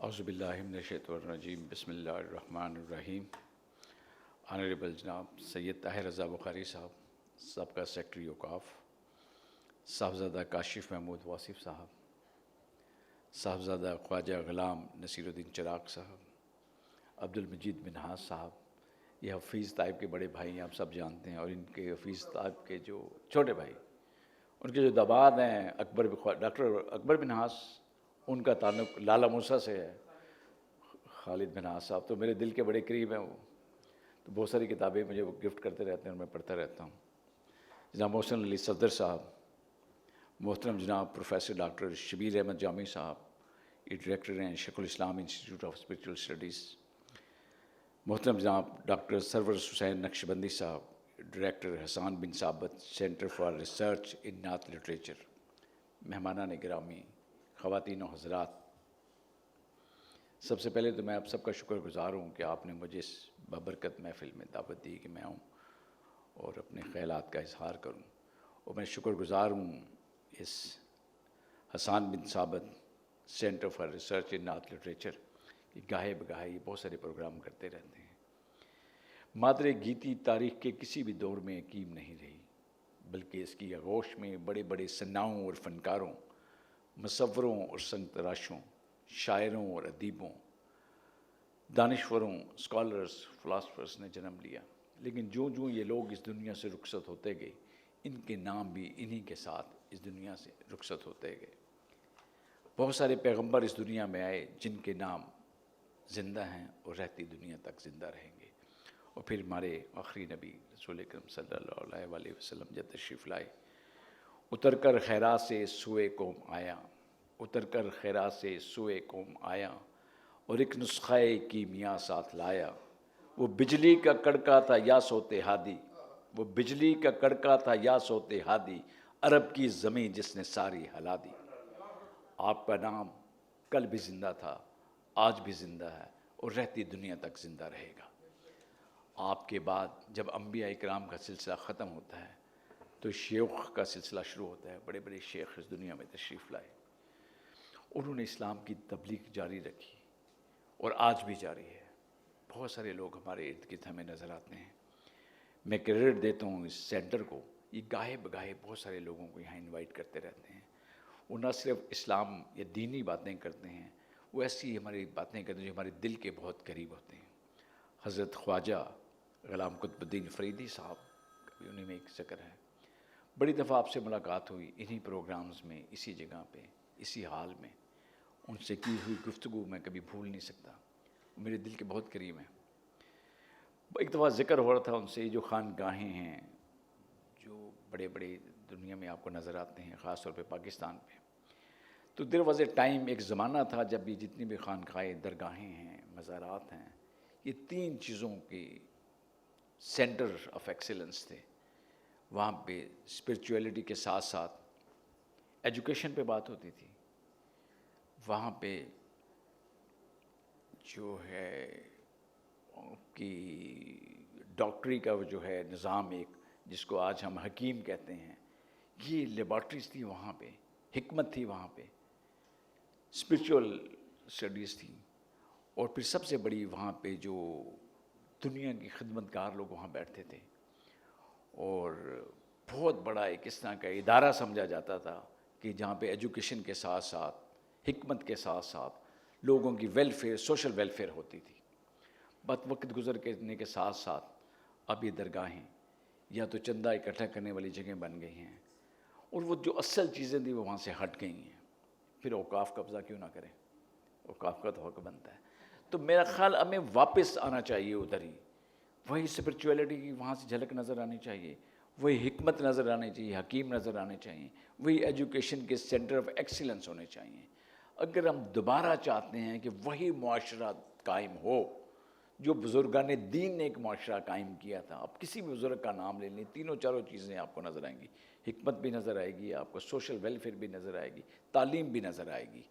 اعوذ باللہ من الشیطان الرجیم بسم اللہ الرحمن الرحیم. آنریبل جناب سید طاہر رضا بخاری صاحب، سابقہ سیکرٹری اوقاف، صاحبزادہ کاشف محمود واصف صاحب، صاحبزادہ خواجہ غلام نصیر الدین چراغ صاحب، عبد المجید منہاس صاحب، یہ حفیظ طائب کے بڑے بھائی ہیں، آپ سب جانتے ہیں. اور ان کے حفیظ طائب کے جو چھوٹے بھائی، ان کے جو داماد ہیں ڈاکٹر اکبر منہاس، ان کا تعلق لالا موسیٰ سے ہے. خالد منہاس صاحب تو میرے دل کے بڑے قریب ہیں. وہ تو بہت ساری کتابیں مجھے وہ گفٹ کرتے رہتے ہیں اور میں پڑھتا رہتا ہوں. جناب محسن علی صفدر صاحب، محترم جناب پروفیسر ڈاکٹر شبیر احمد جامی صاحب، یہ ڈائریکٹر ہیں شیخ الاسلام انسٹیٹیوٹ آف اسپریچول اسٹڈیز. محترم جناب ڈاکٹر سرور حسین نقشبندی صاحب، ڈائریکٹر حسان بن ثابت سینٹر فار ریسرچ ان نعت لٹریچر. مہمانان گرامی، خواتین و حضرات، سب سے پہلے تو میں آپ سب کا شکر گزار ہوں کہ آپ نے مجھے اس بابرکت محفل میں دعوت دی کہ میں آؤں اور اپنے خیالات کا اظہار کروں. اور میں شکر گزار ہوں اس حسان بن ثابت سینٹر فار ریسرچ ان نعت لٹریچر کہ گاہے بگاہے یہ بہت سارے پروگرام کرتے رہتے ہیں. مادر گیتی تاریخ کے کسی بھی دور میں عقیم نہیں رہی، بلکہ اس کی آغوش میں بڑے بڑے صناعوں اور فنکاروں، مصوروں اور سنگ تراشوں، شاعروں اور ادیبوں، دانشوروں، اسکالرز، فلاسفرز نے جنم لیا. لیکن جو یہ لوگ اس دنیا سے رخصت ہوتے گئے، ان کے نام بھی انہی کے ساتھ اس دنیا سے رخصت ہوتے گئے. بہت سارے پیغمبر اس دنیا میں آئے جن کے نام زندہ ہیں اور رہتی دنیا تک زندہ رہیں گے. اور پھر ہمارے آخری نبی رسول اکرم صلی اللہ علیہ وسلم جب تشریف لائے، اتر کر خیرات سے سوئے قوم آیا، اتر کر خیرات سے سوئے قوم آیا، اور ایک نسخہ کیمیا ساتھ لایا. وہ بجلی کا کڑکا تھا یا سوتے ہادی، وہ بجلی کا کڑکا تھا یا سوتے ہادی، عرب کی زمین جس نے ساری ہلا دی. آپ کا نام کل بھی زندہ تھا، آج بھی زندہ ہے اور رہتی دنیا تک زندہ رہے گا. آپ کے بعد جب انبیاء اکرام کا سلسلہ ختم ہوتا ہے تو شیوخ کا سلسلہ شروع ہوتا ہے. بڑے بڑے شیخ اس دنیا میں تشریف لائے، انہوں نے اسلام کی تبلیغ جاری رکھی اور آج بھی جاری ہے. بہت سارے لوگ ہمارے ارد گرد ہمیں نظر آتے ہیں. میں کریڈٹ دیتا ہوں اس سینٹر کو، یہ گاہے بگاہے بہت سارے لوگوں کو یہاں انوائٹ کرتے رہتے ہیں. وہ نہ صرف اسلام یا دینی باتیں کرتے ہیں، وہ ایسی ہماری باتیں کرتے ہیں جو ہمارے دل کے بہت قریب ہوتے ہیں. حضرت خواجہ غلام قطب الدین فریدی صاحب کا بھی انہیں میں ایک ذکر ہے. بڑی دفعہ آپ سے ملاقات ہوئی انہی پروگرامز میں، اسی جگہ پہ، اسی حال میں. ان سے کی ہوئی گفتگو میں کبھی بھول نہیں سکتا، میرے دل کے بہت قریب ہیں. ایک دفعہ ذکر ہو رہا تھا ان سے، جو خانقاہیں ہیں جو بڑے بڑے دنیا میں آپ کو نظر آتے ہیں، خاص طور پہ پاکستان پہ. تو دیر واز اے ٹائم، ایک زمانہ تھا جب بھی جتنی بھی خانقاہیں، درگاہیں ہیں، مزارات ہیں، یہ تین چیزوں کی سینٹر آف ایکسیلنس تھے. وہاں پہ اسپرچویلٹی کے ساتھ ساتھ ایجوکیشن پہ بات ہوتی تھی. وہاں پہ جو ہے کہ ڈاکٹری کا جو ہے نظام، ایک جس کو آج ہم حکیم کہتے ہیں، یہ لیبارٹریز تھی وہاں پہ، حکمت تھی وہاں پہ، اسپرچول اسٹڈیز تھیں. اور پھر سب سے بڑی وہاں پہ جو دنیا کی خدمت گار لوگ وہاں بیٹھتے تھے، اور بہت بڑا ایک اس طرح کا ادارہ سمجھا جاتا تھا کہ جہاں پہ ایجوکیشن کے ساتھ ساتھ، حکمت کے ساتھ ساتھ لوگوں کی ویلفیئر، سوشل ویلفیئر ہوتی تھی. بس وقت گزر کرنے کے ساتھ ساتھ اب یہ درگاہیں یا تو چندہ اکٹھا کرنے والی جگہیں بن گئی ہیں، اور وہ جو اصل چیزیں تھیں وہ وہاں سے ہٹ گئی ہیں. پھر اوقاف قبضہ کیوں نہ کریں، اوقاف کا تو حق بنتا ہے. تو میرا خیال ہمیں واپس آنا چاہیے ادھر ہی. وہی اسپرچویلٹی کی وہاں سے جھلک نظر آنی چاہیے، وہی حکمت نظر آنی چاہیے، حکیم نظر آنے چاہیے، وہی ایجوکیشن کے سینٹر آف ایکسیلنس ہونے چاہیے. اگر ہم دوبارہ چاہتے ہیں کہ وہی معاشرہ قائم ہو جو بزرگان دین نے ایک معاشرہ قائم کیا تھا. آپ کسی بھی بزرگ کا نام لے لیں، تینوں چاروں چیزیں آپ کو نظر آئیں گی. حکمت بھی نظر آئے گی آپ کو، سوشل ویلفیئر بھی نظر آئے گی، تعلیم بھی نظر آئے گی.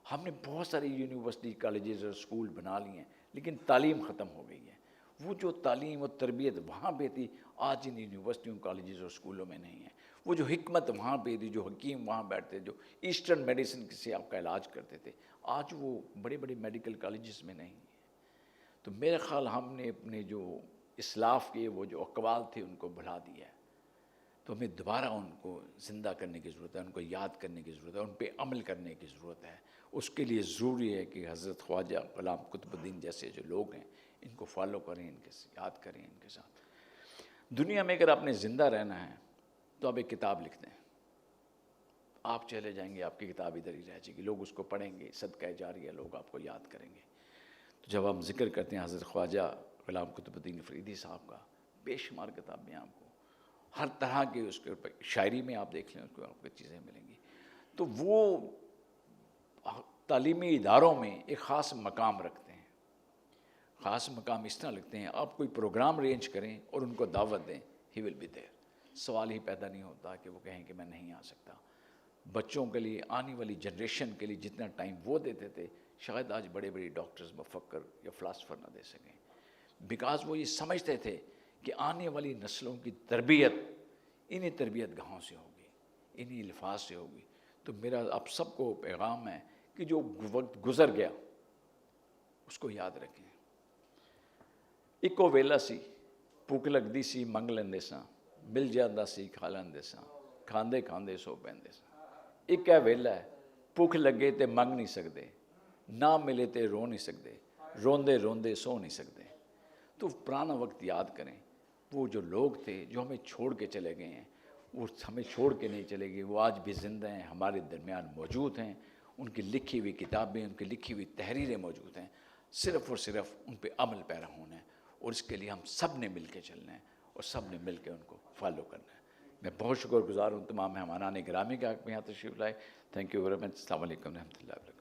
ہم نے بہت ساری یونیورسٹی، کالجز اور اسکول بنا لی ہیں، لیکن تعلیم ختم ہو گئی ہے. وہ جو تعلیم اور تربیت وہاں پہ تھی، آج ان یونیورسٹیوں، کالجز اور اسکولوں میں نہیں ہے. وہ جو حکمت وہاں پہ تھی، جو حکیم وہاں بیٹھتے، جو ایسٹرن میڈیسن سے آپ کا علاج کرتے تھے، آج وہ بڑے بڑے میڈیکل کالجز میں نہیں. تو میرے خیال ہم نے اپنے جو اسلاف کے وہ جو اقوال تھے ان کو بھلا دیا ہے. تو ہمیں دوبارہ ان کو زندہ کرنے کی ضرورت ہے، ان کو یاد کرنے کی ضرورت ہے، ان پہ عمل کرنے کی ضرورت ہے. اس کے لیے ضروری ہے کہ حضرت خواجہ غلام قطب الدین جیسے جو لوگ ہیں ان کو فالو کریں، ان کے یاد کریں، ان کے ساتھ. دنیا میں اگر آپ نے زندہ رہنا ہے تو آپ ایک کتاب لکھ دیں. آپ چلے جائیں گے، آپ کی کتاب ادھر ہی رہ جائے گی، لوگ اس کو پڑھیں گے، صدقہ جاریہ، لوگ آپ کو یاد کریں گے. تو جب ہم ذکر کرتے ہیں حضرت خواجہ غلام قطب الدین افریدی صاحب کا، بے شمار کتابیں آپ کو ہر طرح کے اس کے اوپر، شاعری میں آپ دیکھ لیں اس کو آپ کو چیزیں ملیں گی. تو وہ تعلیمی اداروں میں ایک خاص مقام رکھتے ہیں. خاص مقام اس طرح لگتے ہیں، آپ کوئی پروگرام ارینج کریں اور ان کو دعوت دیں، ہی ول بی دیر. سوال ہی پیدا نہیں ہوتا کہ وہ کہیں کہ میں نہیں آ سکتا. بچوں کے لیے، آنے والی جنریشن کے لیے جتنا ٹائم وہ دیتے تھے شاید آج بڑے بڑے ڈاکٹرز، مفکر یا فلاسفر نہ دے سکیں. بیکاز وہ یہ سمجھتے تھے کہ آنے والی نسلوں کی تربیت انہی تربیت گاہوں سے ہوگی، انہی الفاظ سے ہوگی. تو میرا آپ سب کو پیغام ہے کہ جو وقت گزر گیا اس کو یاد رکھیں. اکو ویلا سی بھوک لگدی سی منگ لیندے ساں، مل جاتا سی کھا لیندے ساں، کھاندے کھاندے سو پیندے ساں. ایک ہے ویلا ہے، بھوک لگے تے منگ نہیں سکتے، نہ ملے تے رو نہیں سکتے، روندے روندے سو نہیں سکتے. تو پرانا وقت یاد کریں. وہ جو لوگ تھے جو ہمیں چھوڑ کے چلے گئے ہیں، وہ ہمیں چھوڑ کے نہیں چلے گئے، وہ آج بھی زندہ ہیں، ہمارے درمیان موجود ہیں. ان کی لکھی ہوئی کتابیں، ان کی لکھی ہوئی تحریریں موجود ہیں. صرف اور صرف ان پہ عمل پیرا ہونا ہے، اور اس کے لیے ہم سب نے مل کے چلنا ہے اور سب نے مل کے ان کو فالو کرنا ہے. میں بہت شکر گزار ہوں تمام مہمانان گرامی کا آپ یہاں تشریف لائے. Thank you very much. السلام علیکم و رحمۃ اللہ وبرکاتہ.